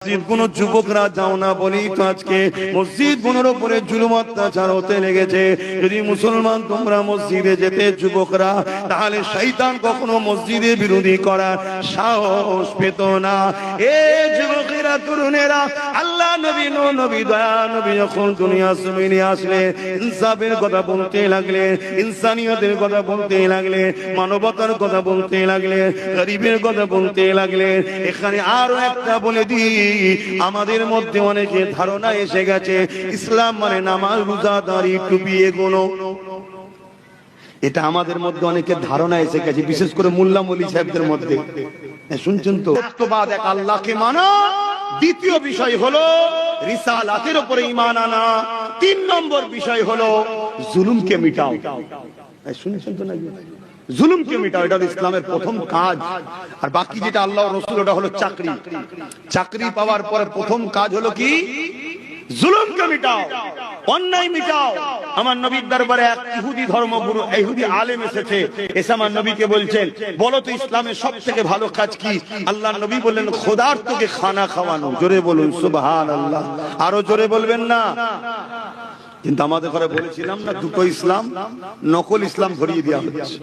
মসজিদ কোন যুবকরা যাও না বলি তো আজকে মসজিদ গুলোর উপরে জুলুম অত্যাচার হতে লেগেছে। যদি মুসলমান তোমরা মসজিদে যেতে যুবকরা, তাহলে শয়তান কখনো মসজিদের বিরোধী করার সাহস পেত না। এ যুবকেরা, তরুণেরা, আল্লাহ নবী নবী দয়া নবী যখন দুনিয়া জমিনে আসলে ইনসাফের কথা বলতে লাগলে, ইনসানিয়তের কথা বলতে লাগলে, মানবতার কথা বলতে লাগলে, গরিবের কথা বলতে লাগলে। এখানে আরো একটা বলে দিই, আমাদের মধ্যে অনেকে ধারণা এসে গেছে ইসলাম মানে নামাজ, রোজা, দাড়ি, টুপি, এগুলো। এটা আমাদের মধ্যে অনেকের ধারণা এসে গেছে, বিশেষ করে মোল্লা মৌলী সাহেবদের মধ্যে। শুনছেন তো, একবার এক আল্লাহকে মানা, দ্বিতীয় বিষয় হলো রিসালাতের উপরে ঈমান আনা, 3 নম্বর বিষয় হলো জুলুমকে মিটাও। শুনছেন তো নাকি? জুলুমকে মিটাও, এটা ইসলামের প্রথম কাজ। আর বাকি যেটা আল্লাহ রাসূল, ওটা হলো চাকরি। চাকরি পাওয়ার পরে প্রথম কাজ হলো কি? জুলুমকে মিটাও, অন্যায় মিটাও। আমার নবীর দরবারে এক ইহুদি ধর্মগুরু, ইহুদি আলেম এসেছে। এসে আমার নবীকে বলছেন, বলো তো ইসলামের সবথেকে ভালো কাজ কি? আল্লাহর নবী বললেন, খোদার তোকে খানা খাওয়ানো। জোরে বলুন সুবহানাল্লাহ। আরো জোরে বলবেন না? কিন্তু আমাদের ঘরে বলেছিলাম না, দুটো ইসলাম, নকল ইসলাম ধরিয়ে দেওয়া হচ্ছে।